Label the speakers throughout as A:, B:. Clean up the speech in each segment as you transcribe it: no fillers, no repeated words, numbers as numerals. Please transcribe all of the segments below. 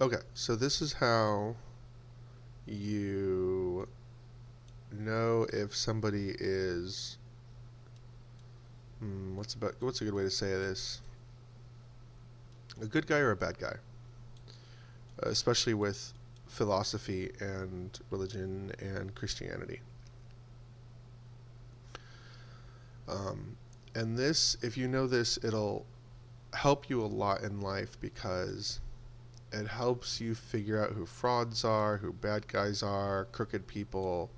A: Okay, so this is how you know if somebody is what's a good way to say this? A good guy or a bad guy, especially with philosophy and religion and Christianity. Um, and this, if you know this, it'll help you a lot in life because it helps you figure out who frauds are, who bad guys are, crooked people,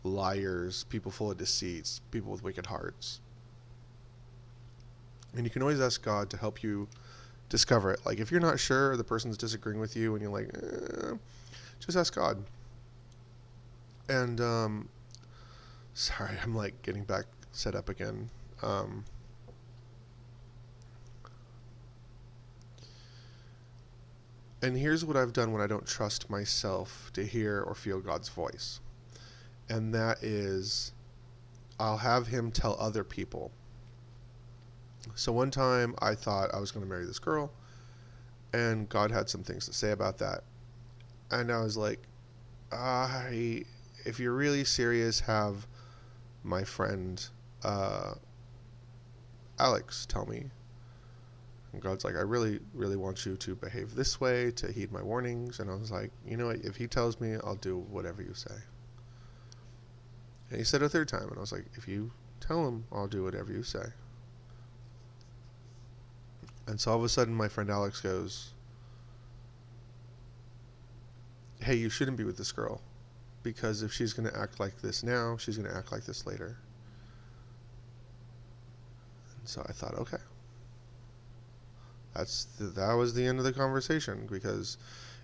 A: liars, people full of deceits, people with wicked hearts. And you can always ask God to help you discover it. Like if you're not sure, the person's disagreeing with you, and you're like, just ask God. And sorry, I'm like getting back set up again. And here's what I've done when I don't trust myself to hear or feel God's voice. And that is, I'll have him tell other people. So one time I thought I was going to marry this girl, and God had some things to say about that. And I was like, if you're really serious, have my friend Alex tell me. And God's like, I really, really want you to behave this way, to heed my warnings. And I was like, you know what? If he tells me, I'll do whatever you say. And he said a third time, and I was like, if you tell him, I'll do whatever you say. And so all of a sudden, my friend Alex goes, hey, you shouldn't be with this girl. Because if she's going to act like this now, she's going to act like this later. And so I thought, okay. That was the end of the conversation, because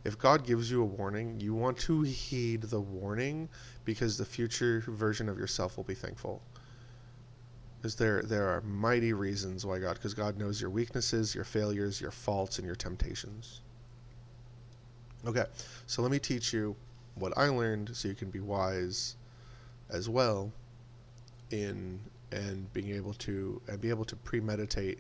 A: if God gives you a warning, you want to heed the warning, because the future version of yourself will be thankful. Because there are mighty reasons why because God knows your weaknesses, your failures, your faults, and your temptations. Okay, so let me teach you what I learned so you can be wise as well in and being able to premeditate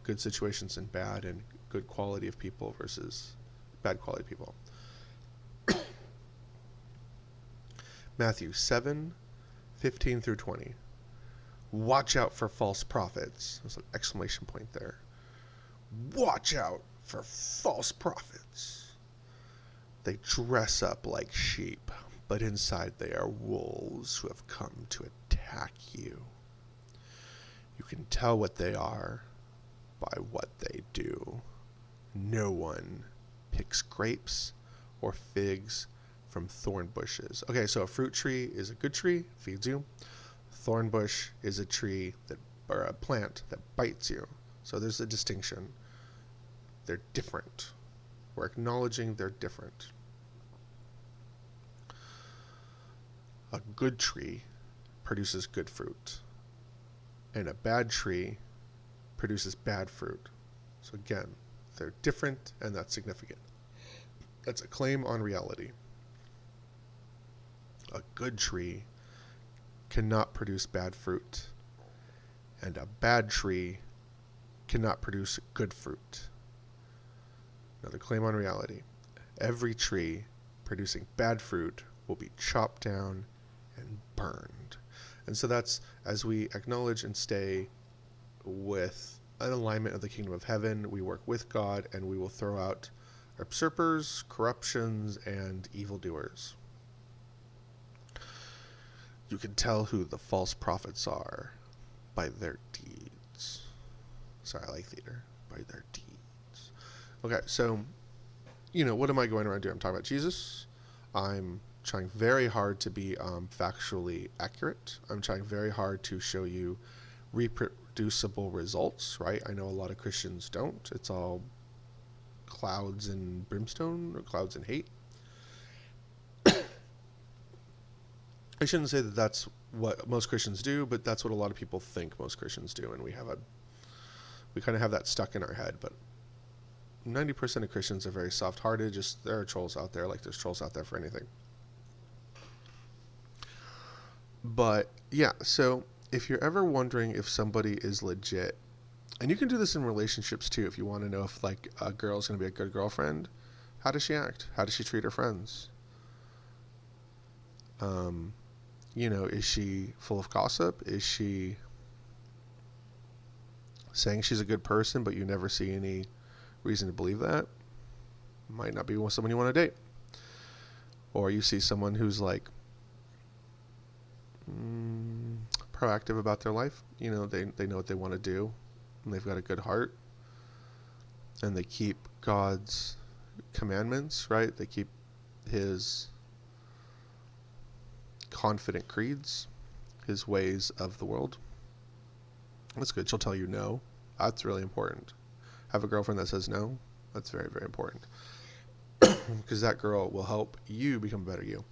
A: good situations and bad, and good quality of people versus bad quality people. Matthew 7:15 through 20. Watch out for false prophets. There's an exclamation point there. Watch out for false prophets. They dress up like sheep, but inside they are wolves who have come to attack you. You can tell what they are by what they do. No one picks grapes or figs from thorn bushes. Okay, so a fruit tree is a good tree, feeds you. Thorn bush is a tree or a plant that bites you. So there's a distinction. They're different. We're acknowledging they're different. A good tree produces good fruit, and a bad tree produces bad fruit. So again, they're different, and that's significant. That's a claim on reality. A good tree cannot produce bad fruit, and a bad tree cannot produce good fruit. Another claim on reality. Every tree producing bad fruit will be chopped down and burned. And so that's as we acknowledge and stay with an alignment of the kingdom of heaven, we work with God, and we will throw out usurpers, corruptions, and evildoers. You can tell who the false prophets are by their deeds. Sorry, I like theater. By their deeds. Okay, so, what am I going around doing? I'm talking about Jesus. I'm trying very hard to be factually accurate. I'm trying very hard to show you reproducible results, right? I know a lot of Christians don't. It's all clouds and brimstone, or clouds and hate. I shouldn't say that that's what most Christians do, but that's what a lot of people think most Christians do, and we kind of have that stuck in our head. But 90% of Christians are very soft-hearted. Just there are trolls out there, like there's trolls out there for anything. But yeah, so if you're ever wondering if somebody is legit, And you can do this in relationships too. If you want to know if like a girl's going to be a good girlfriend, how does she act? How does she treat her friends? Is she full of gossip? Is she saying she's a good person, but you never see any reason to believe that? Might not be someone you want to date. Or you see someone who's like proactive about their life. They know what they want to do, and they've got a good heart, and they keep God's commandments, right? They keep his confident creeds, his ways of the world. That's good. She'll tell you no. That's really important. Have a girlfriend that says no. That's very, very important. Because that girl will help you become a better you.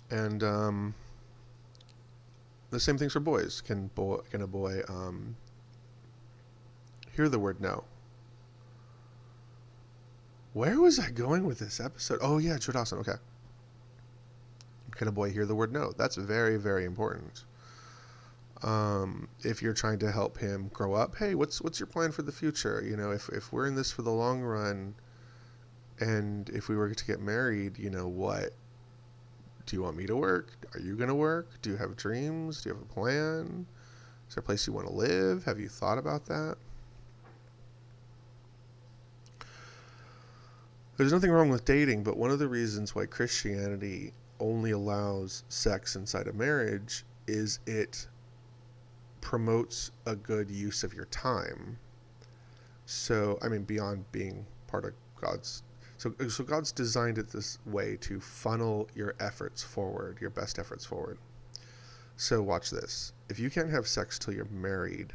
A: And the same things for boys. Can a boy hear the word no? Where was I going with this episode? Oh yeah, Joe Dawson. Okay. Can a boy hear the word no? That's very, very important. If you're trying to help him grow up, hey, what's your plan for the future? If we're in this for the long run, and if we were to get married, what? Do you want me to work? Are you going to work? Do you have dreams? Do you have a plan? Is there a place you want to live? Have you thought about that? There's nothing wrong with dating, but one of the reasons why Christianity only allows sex inside of marriage is it promotes a good use of your time. So, beyond being part of God's... So God's designed it this way to funnel your efforts forward, your best efforts forward. So watch this. If you can't have sex till you're married,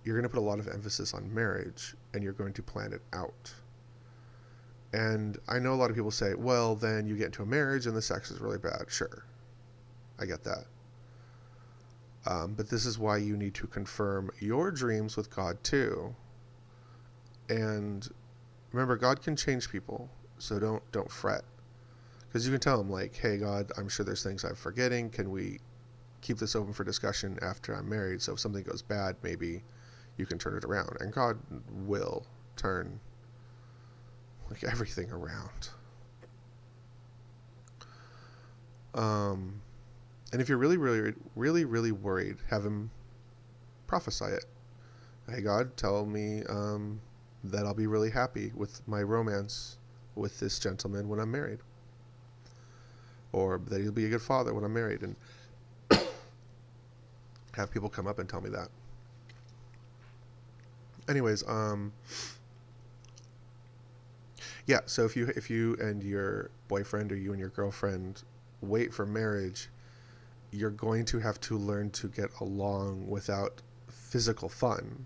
A: you're going to put a lot of emphasis on marriage, and you're going to plan it out. And I know a lot of people say, well, then you get into a marriage and the sex is really bad. Sure, I get that. But this is why you need to confirm your dreams with God too. And remember, God can change people, so don't fret. Because you can tell him, like, hey, God, I'm sure there's things I'm forgetting. Can we keep this open for discussion after I'm married? So if something goes bad, maybe you can turn it around. And God will turn everything around. And if you're really, really, really, really worried, have him prophesy it. Hey, God, tell me that I'll be really happy with my romance with this gentleman when I'm married. Or that he'll be a good father when I'm married. And have people come up and tell me that. Anyways, yeah, so if you and your boyfriend or you and your girlfriend wait for marriage, you're going to have to learn to get along without physical fun.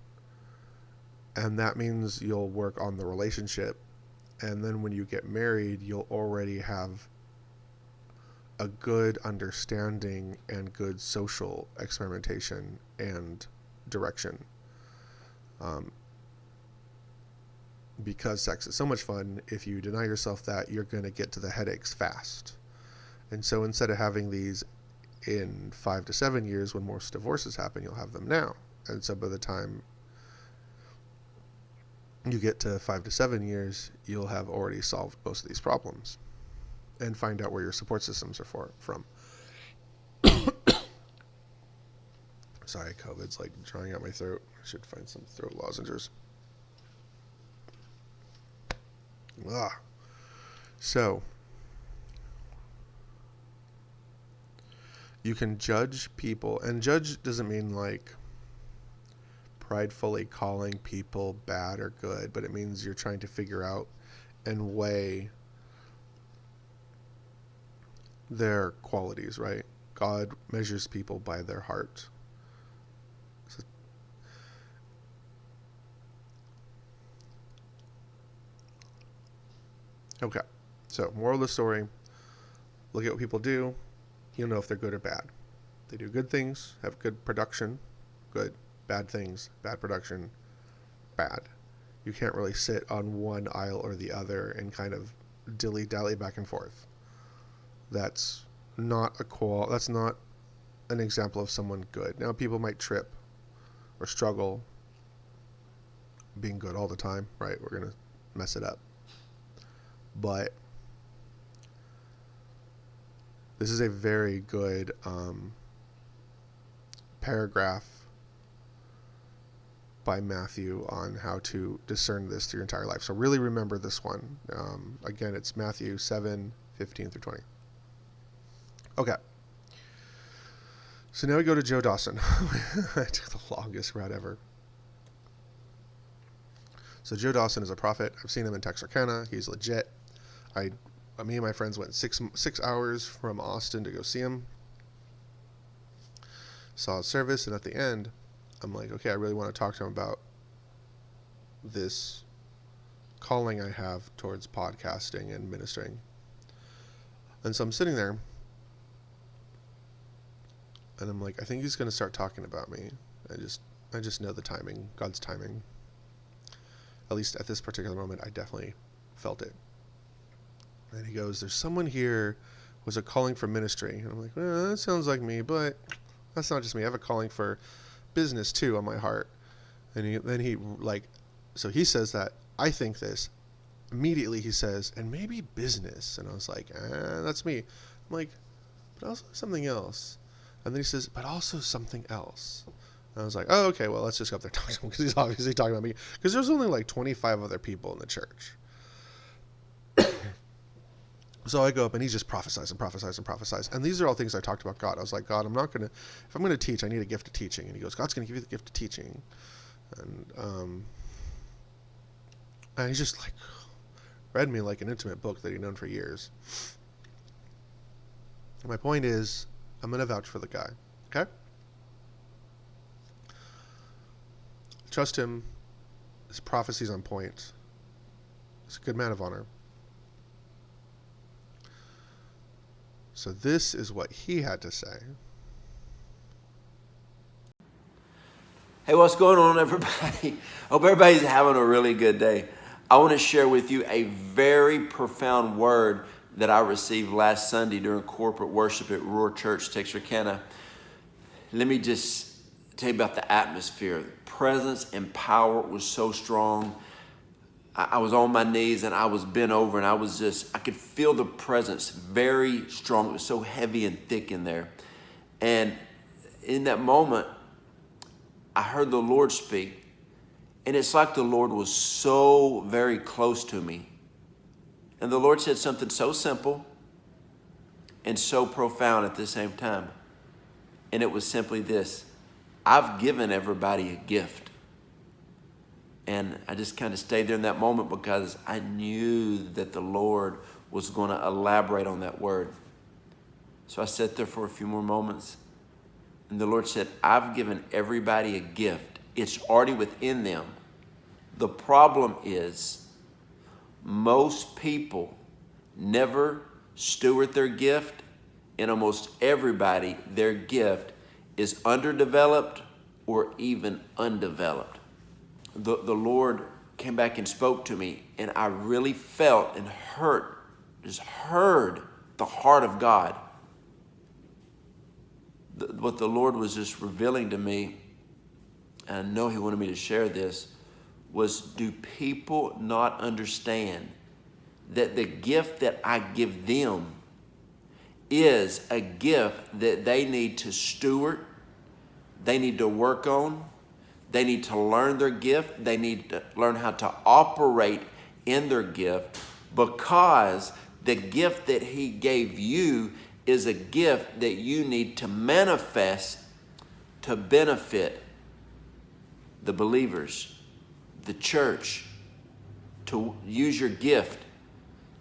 A: And that means you'll work on the relationship. And then when you get married, you'll already have a good understanding and good social experimentation and direction. Because sex is so much fun, if you deny yourself that, you're going to get to the headaches fast. And so instead of having these in 5 to 7 years when most divorces happen, you'll have them now. And so by the time you get to 5 to 7 years, you'll have already solved most of these problems and find out where your support systems are from. Sorry, COVID's like drying out my throat. I should find some throat lozenges. So you can judge people, and judge doesn't mean like pridefully calling people bad or good, but it means you're trying to figure out and weigh their qualities, right? God measures people by their heart. Okay, so moral of the story, look at what people do, you'll know if they're good or bad. They do good things, have good production, good. Bad things, bad production, bad. You can't really sit on one aisle or the other and kind of dilly-dally back and forth. That's not that's not an example of someone good. Now, people might trip or struggle being good all the time, right? We're going to mess it up. But this is a very good paragraph by Matthew on how to discern this through your entire life. So really remember this one. Again, it's Matthew 7:15 through 20. Okay. So now we go to Joe Dawson. I took the longest route ever. So Joe Dawson is a prophet. I've seen him in Texarkana. He's legit. Me and my friends went 6 hours from Austin to go see him. Saw his service, and at the end, I'm like, okay, I really want to talk to him about this calling I have towards podcasting and ministering. And so I'm sitting there, and I'm like, I think he's going to start talking about me. I just know the timing, God's timing. At least at this particular moment, I definitely felt it. And he goes, there's someone here who has a calling for ministry. And I'm like, well, that sounds like me, but that's not just me. I have a calling for business too on my heart. And then he so he says that. I think this. Immediately he says, and maybe business. And I was like, that's me. I'm like, but also something else. And then he says, but also something else. And I was like, oh, okay, well, let's just go up there and talk to him, because he's obviously talking about me. Because there's only like 25 other people in the church. So I go up and he just prophesies and prophesies and prophesies. And these are all things I talked about God. I was like, God, if I'm going to teach, I need a gift of teaching. And he goes, God's going to give you the gift of teaching. And he just like read me like an intimate book that he'd known for years. My point is, I'm going to vouch for the guy. Okay? Trust him. His prophecy's on point. He's a good man of honor. So this is what he had to say.
B: Hey, what's going on, everybody? Hope everybody's having a really good day. I want to share with you a very profound word that I received last Sunday during corporate worship at Roar Church, Texarkana. Let me just tell you about the atmosphere. The presence and power was so strong. I was on my knees and I was bent over, and I could feel the presence very strong. It was so heavy and thick in there. And in that moment, I heard the Lord speak, and it's like the Lord was so very close to me. And the Lord said something so simple and so profound at the same time. And it was simply this: I've given everybody a gift. And I just kind of stayed there in that moment because I knew that the Lord was going to elaborate on that word. So I sat there for a few more moments, and the Lord said, I've given everybody a gift. It's already within them. The problem is most people never steward their gift, and almost everybody, their gift is underdeveloped or even undeveloped. The Lord came back and spoke to me, and I really felt and heard the heart of God. What the Lord was just revealing to me, and I know he wanted me to share this, was, do people not understand that the gift that I give them is a gift that they need to steward, they need to work on, they need to learn their gift, they need to learn how to operate in their gift, because the gift that he gave you is a gift that you need to manifest to benefit the believers, the church, to use your gift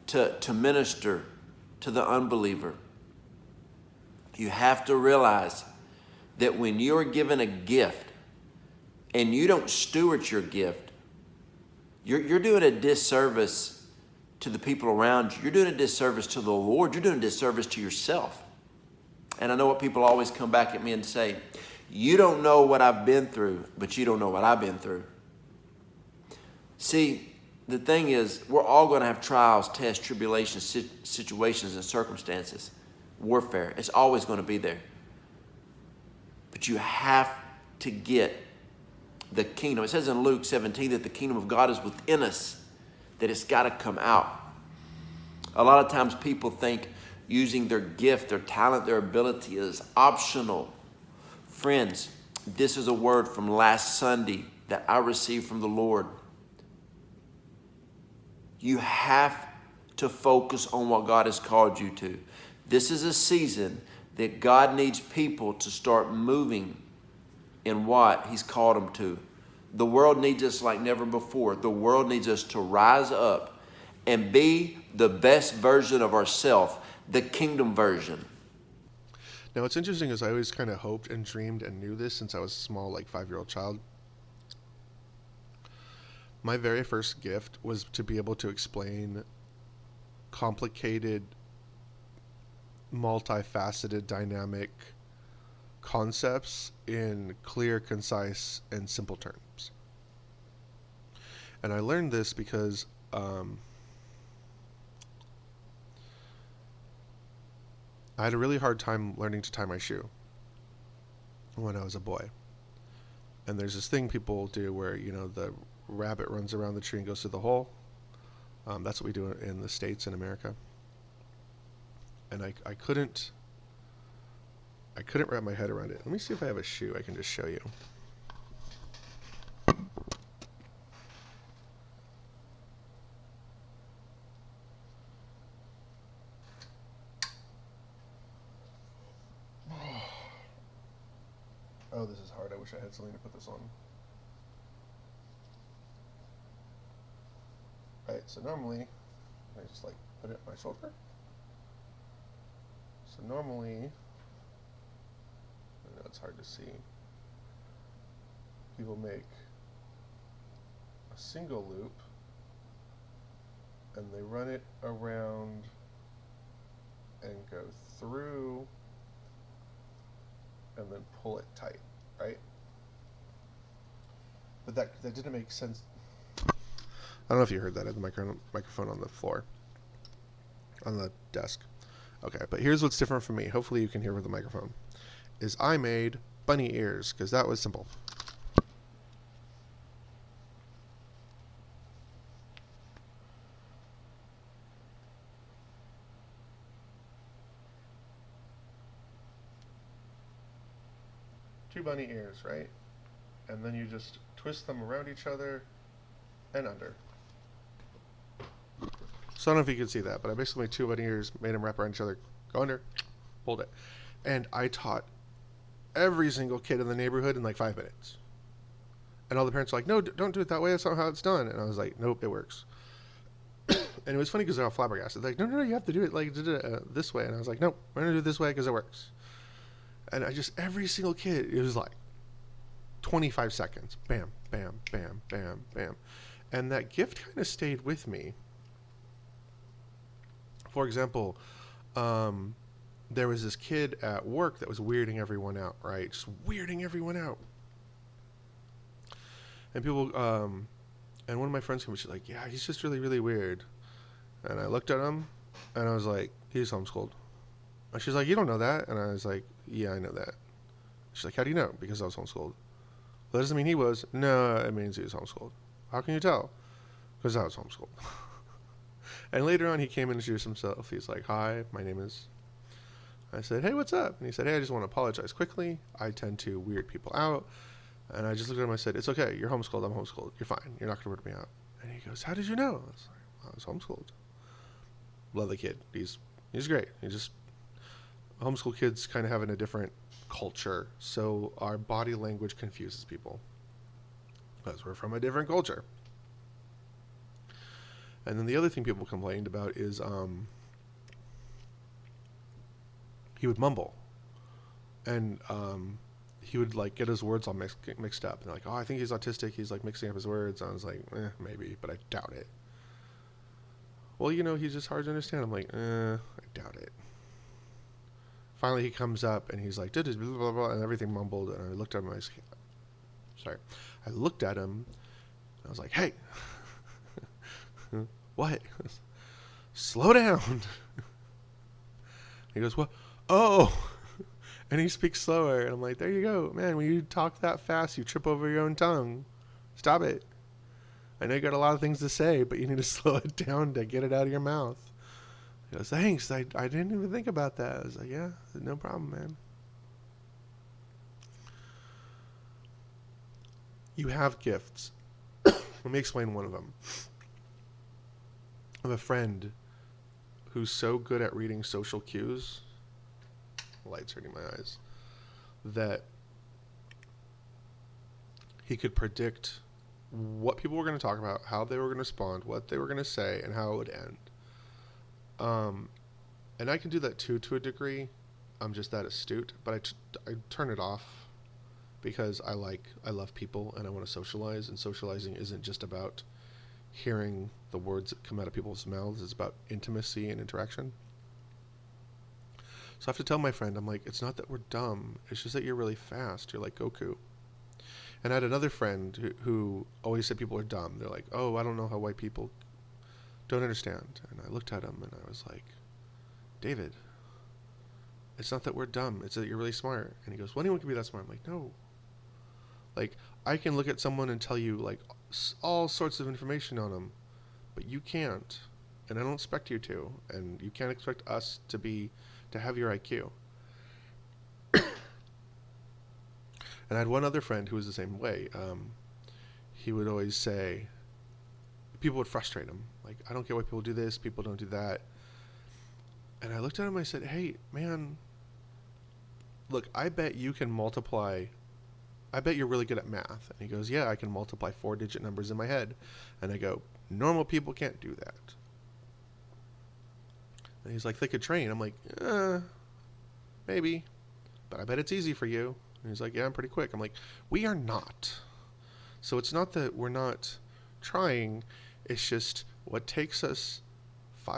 B: to minister to the unbeliever. You have to realize that when you're given a gift and you don't steward your gift, you're doing a disservice to the people around you. You're doing a disservice to the Lord. You're doing a disservice to yourself. And I know what people always come back at me and say, you don't know what I've been through, but you don't know what I've been through. See, the thing is, we're all going to have trials, tests, tribulations, situations, and circumstances. Warfare. It's always going to be there. But you have to get the kingdom. It says in Luke 17 that the kingdom of God is within us, that it's got to come out. A lot of times people think using their gift, their talent, their ability is optional. Friends, this is a word from last Sunday that I received from the Lord. You have to focus on what God has called you to. This is a season that God needs people to start moving in what He's called them to. The world needs us like never before. The world needs us to rise up and be the best version of ourselves, the kingdom version.
A: Now, what's interesting is I always kind of hoped and dreamed and knew this since I was a small, like 5-year-old child. My very first gift was to be able to explain complicated, multifaceted, dynamic concepts in clear, concise, and simple terms. And I learned this because I had a really hard time learning to tie my shoe when I was a boy. And there's this thing people do where, the rabbit runs around the tree and goes through the hole. That's what we do in the States in America. And I couldn't wrap my head around it. Let me see if I have a shoe I can just show you. Oh, this is hard. I wish I had something to put this on. Alright, so normally, I just put it on my shoulder. So normally, I know it's hard to see, people make a single loop and they run it around and go through and then pull it tight, right? But that didn't make sense. I don't know if you heard that. I had the microphone on the floor, on the desk. Okay, but here's what's different from me. Hopefully you can hear with the microphone. Is I made bunny ears, because that was simple. Two bunny ears, right? And then you just twist them around each other and under. So I don't know if you can see that, but I basically made two bunny ears, made them wrap around each other, go under, pulled it. And I taught every single kid in the neighborhood in like 5 minutes. And all the parents were like, no, don't do it that way. That's not how it's done. And I was like, nope, it works. And it was funny because they're all flabbergasted. They're like, no, you have to do it like this way. And I was like, nope, we're going to do it this way because it works. And every single kid, it was like 25 seconds. Bam, bam, bam, bam, bam. And that gift kind of stayed with me. For example, there was this kid at work that was weirding everyone out, right? Just weirding everyone out. And people, and one of my friends came and she's like, yeah, he's just really, really weird. And I looked at him and I was like, he's homeschooled. And she's like, you don't know that? And I was like, yeah, I know that. She's like, how do you know? Because I was homeschooled. Well, that doesn't mean he was. No, it means he was homeschooled. How can you tell? Because I was homeschooled. And later on, he came and introduced himself. He's like, hi, my name is... I said, hey, what's up? And he said, hey, I just want to apologize quickly. I tend to weird people out. And I just looked at him and I said, it's okay. You're homeschooled. I'm homeschooled. You're fine. You're not going to weird me out. And he goes, how did you know? I was like, I was homeschooled. Love the kid. He's great. Homeschool kids kind of have a different culture. So our body language confuses people. Because we're from a different culture. And then the other thing people complained about is he would mumble. And he would get his words all mixed up. And like, oh, I think he's autistic. He's mixing up his words. And I was like, maybe, but I doubt it. Well, he's just hard to understand. I'm like, I doubt it. Finally, he comes up and he's like, blah, blah, blah, and everything mumbled. And I looked at him. I looked at him. And I was like, hey, what? Slow down. He goes, what? Oh. And he speaks slower. And I'm like, there you go. Man, when you talk that fast, you trip over your own tongue. Stop it. I know you got a lot of things to say, but you need to slow it down to get it out of your mouth. He goes, thanks. I didn't even think about that. I was like, yeah, no problem, man. You have gifts. Let me explain one of them. I have a friend who's so good at reading social cues, light's hurting my eyes, that he could predict what people were going to talk about, how they were going to respond, what they were going to say, and how it would end. And I can do that too, to a degree. I'm just that astute, but I turn it off because I love people and I want to socialize, and socializing isn't just about hearing the words that come out of people's mouths. It's about intimacy and interaction. So I have to tell my friend, I'm like, it's not that we're dumb, it's just that you're really fast. You're like Goku. And I had another friend who always said people are dumb. They're like, oh, I don't know how white people don't understand. And I looked at him and I was like, David, it's not that we're dumb, it's that you're really smart. And he goes, well, anyone can be that smart. I'm like, no. Like, I can look at someone and tell you like all sorts of information on them, but you can't, and I don't expect you to, and you can't expect us to have your IQ. And I had one other friend who was the same way. He would always say, people would frustrate him. Like, I don't get why people do this, people don't do that. And I looked at him and I said, hey, man, look, I bet you can multiply. I bet you're really good at math. And he goes, yeah, I can multiply 4-digit numbers in my head. And I go, normal people can't do that. And he's like, they could train. I'm like, maybe, but I bet it's easy for you. And he's like, yeah, I'm pretty quick. I'm like, we are not. So it's not that we're not trying. It's just what takes us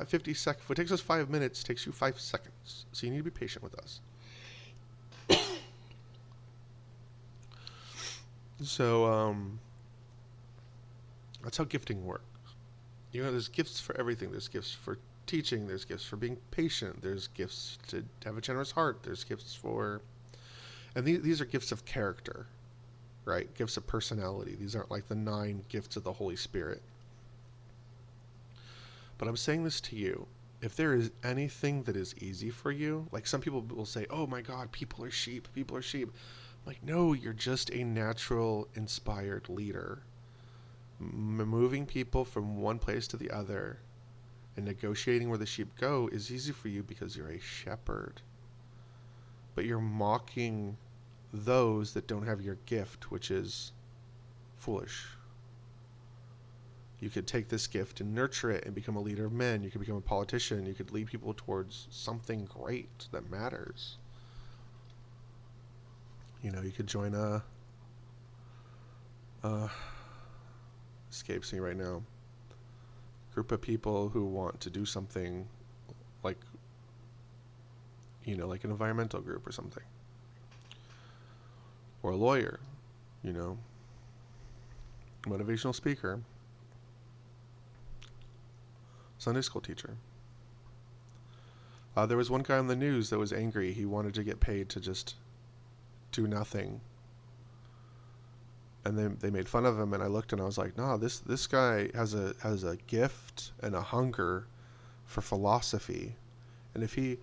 A: 50 seconds. What takes us 5 minutes takes you 5 seconds. So you need to be patient with us. So that's how gifting works. You know, there's gifts for everything. There's gifts for teaching. There's gifts for being patient. There's gifts to have a generous heart. There's gifts for, and these are gifts of character, right? Gifts of personality. These aren't like the 9 gifts of the Holy Spirit. But I'm saying this to you. If there is anything that is easy for you, like some people will say, oh my God, people are sheep. People are sheep. Like, no, you're just a natural, inspired leader. Moving people from one place to the other and negotiating where the sheep go is easy for you because you're a shepherd. But you're mocking those that don't have your gift, which is foolish. You could take this gift and nurture it and become a leader of men. You could become a politician. You could lead people towards something great that matters. You know, you could join escapes me right now, group of people who want to do something like, you know, like an environmental group or something. Or a lawyer, you know, motivational speaker, Sunday school teacher. There was one guy on the news that was angry. He wanted to get paid to just do nothing. And they made fun of him, and I looked and I was like, no, this guy has a gift and a hunger for philosophy. And if he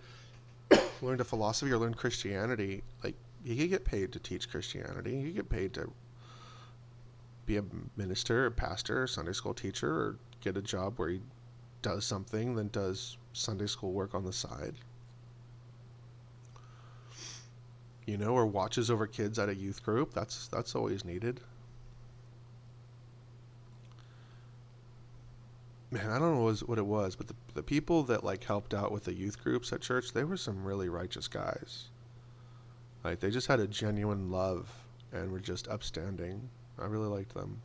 A: learned a philosophy or learned Christianity, like, he could get paid to teach Christianity. He could get paid to be a minister, a pastor, a Sunday school teacher, or get a job where he does something, then does Sunday school work on the side. You know, or watches over kids at a youth group. That's always needed. Man, I don't know what it was, but the people that like helped out with the youth groups at church, they were some really righteous guys. Like, they just had a genuine love and were just upstanding. I really liked them.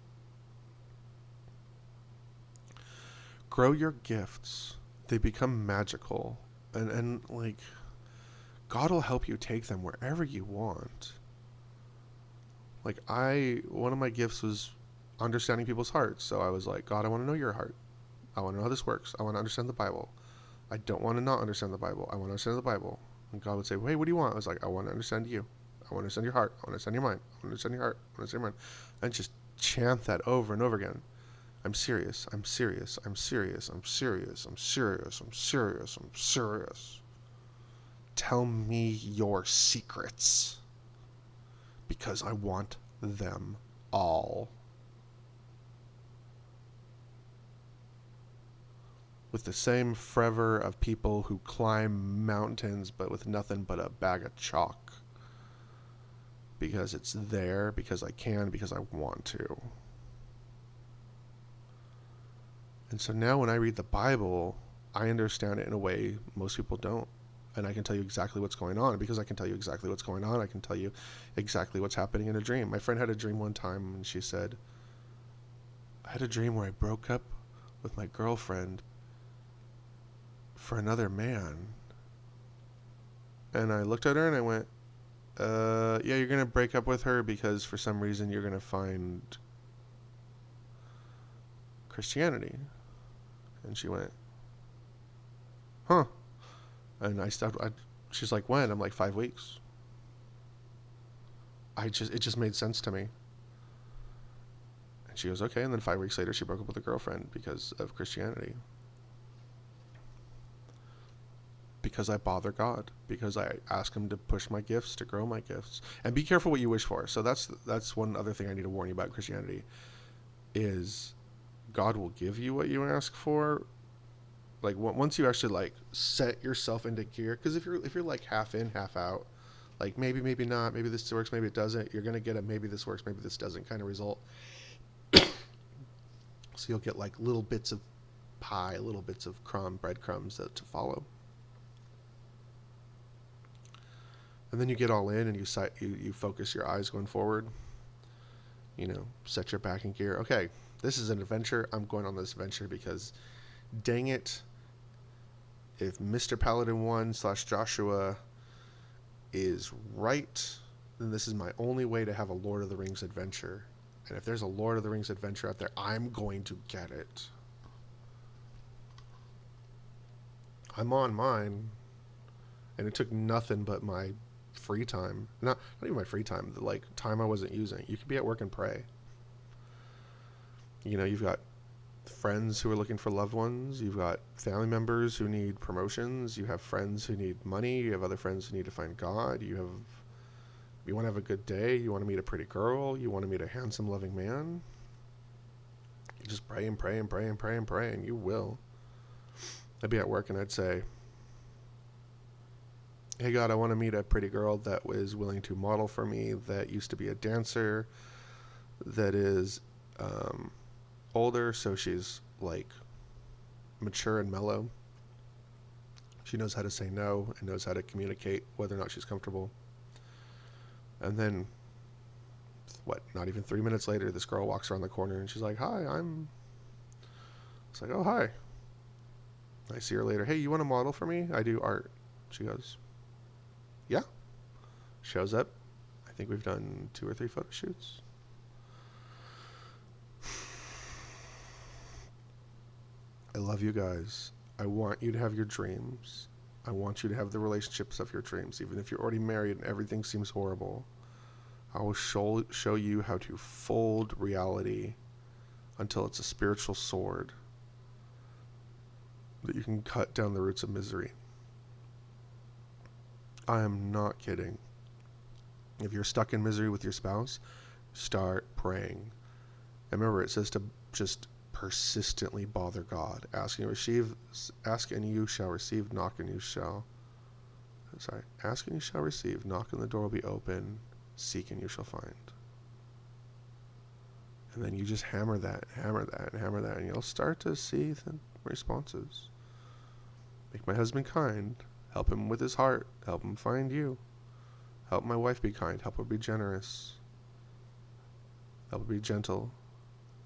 A: Grow your gifts. They become magical. And like, God will help you take them wherever you want. Like, one of my gifts was understanding people's hearts. So I was like, God, I want to know your heart. I want to know how this works. I want to understand the Bible. I don't want to not understand the Bible. I want to understand the Bible. And God would say, hey, what do you want? I was like, I want to understand you. I want to understand your heart. I want to understand your mind. I want to understand your heart. I want to understand your mind. And just chant that over and over again. I'm serious. I'm serious. I'm serious. I'm serious. I'm serious. I'm serious. I'm serious. Tell me your secrets. Because I want them all. With the same fervor of people who climb mountains but with nothing but a bag of chalk. Because it's there, because I can, because I want to. And so now when I read the Bible, I understand it in a way most people don't. And I can tell you exactly what's going on. And because I can tell you exactly what's going on, I can tell you exactly what's happening in a dream. My friend had a dream one time, and she said, I had a dream where I broke up with my girlfriend for another man. And I looked at her and I went, yeah, you're going to break up with her because for some reason you're going to find Christianity. And she went, huh. And she's like, when? I'm like, 5 weeks. It just made sense to me. And she goes, okay. And then 5 weeks later, she broke up with a girlfriend because of Christianity. Because I bother God. Because I ask him to push my gifts, to grow my gifts. And be careful what you wish for. So that's one other thing I need to warn you about Christianity. Is God will give you what you ask for. Like once you actually like set yourself into gear, because if you're like half in, half out, like maybe not, maybe this works, maybe it doesn't, you're gonna get a maybe this works, maybe this doesn't kind of result. So you'll get like little bits of pie, little bits of breadcrumbs to follow, and then you get all in and you focus your eyes going forward. Set your back in gear. Okay, this is an adventure. I'm going on this adventure because, dang it, if Mr. Paladin One / Joshua is right, then this is my only way to have a Lord of the Rings adventure. And if there's a Lord of the Rings adventure out there, I'm going to get it. I'm on mine. And it took nothing but my free time. Not even my free time, the time I wasn't using. You could be at work and pray. You've got friends who are looking for loved ones. You've got family members who need promotions. You have friends who need money. You have other friends who need to find God. You want to have a good day. You want to meet a pretty girl. You want to meet a handsome, loving man. You just pray and pray and pray and pray and pray, and you will. I'd be at work and I'd say, hey God, I want to meet a pretty girl that was willing to model for me, that used to be a dancer, that is older, so she's like mature and mellow. She knows how to say no and knows how to communicate whether or not she's comfortable. And then, not even 3 minutes later, this girl walks around the corner and she's like, hi, It's like, oh, hi. I see her later. Hey, you want to model for me? I do art. She goes, yeah. Shows up. I think we've done 2 or 3 photo shoots. I love you guys. I want you to have your dreams. I want you to have the relationships of your dreams, even if you're already married and everything seems horrible. I will show you how to fold reality until it's a spiritual sword that you can cut down the roots of misery. I am not kidding. If you're stuck in misery with your spouse, start praying. And remember, it says to just persistently bother God. Ask and you shall receive. Knock and you shall. Ask and you shall receive. Knock and the door will be open. Seek and you shall find. And then you just hammer that, and you'll start to see the responses. Make my husband kind. Help him with his heart. Help him find you. Help my wife be kind. Help her be generous. Help her be gentle.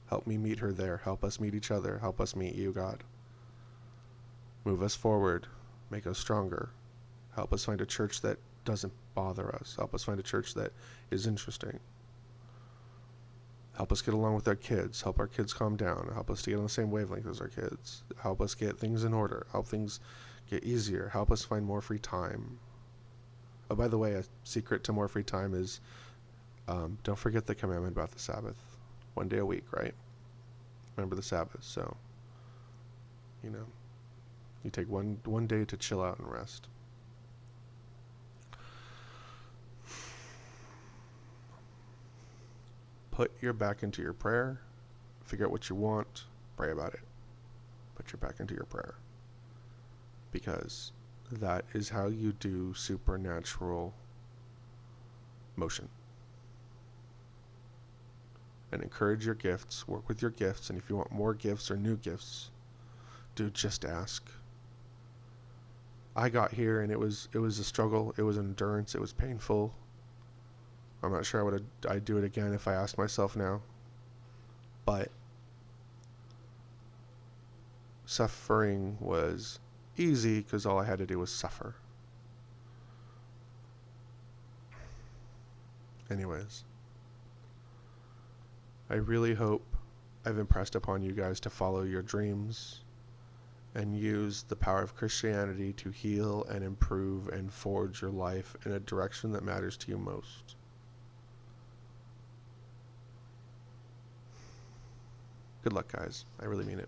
A: Help me meet her there. Help us meet each other. Help us meet you, God. Move us forward. Make us stronger. Help us find a church that doesn't bother us. Help us find a church that is interesting. Help us get along with our kids. Help our kids calm down. Help us to get on the same wavelength as our kids. Help us get things in order. Help things get easier. Help us find more free time. Oh, by the way, a secret to more free time is don't forget the commandment about the Sabbath. 1 day a week, right? Remember the Sabbath. So, you know, you take one day to chill out and rest. Put your back into your prayer. Figure out what you want. Pray about it. Put your back into your prayer. Because that is how you do supernatural motion. And encourage your gifts. Work with your gifts. And if you want more gifts or new gifts, dude, just ask. I got here and it was a struggle. It was endurance. It was painful. I'm not sure I'd do it again if I asked myself now. But suffering was easy because all I had to do was suffer. Anyways, I really hope I've impressed upon you guys to follow your dreams and use the power of Christianity to heal and improve and forge your life in a direction that matters to you most. Good luck, guys. I really mean it.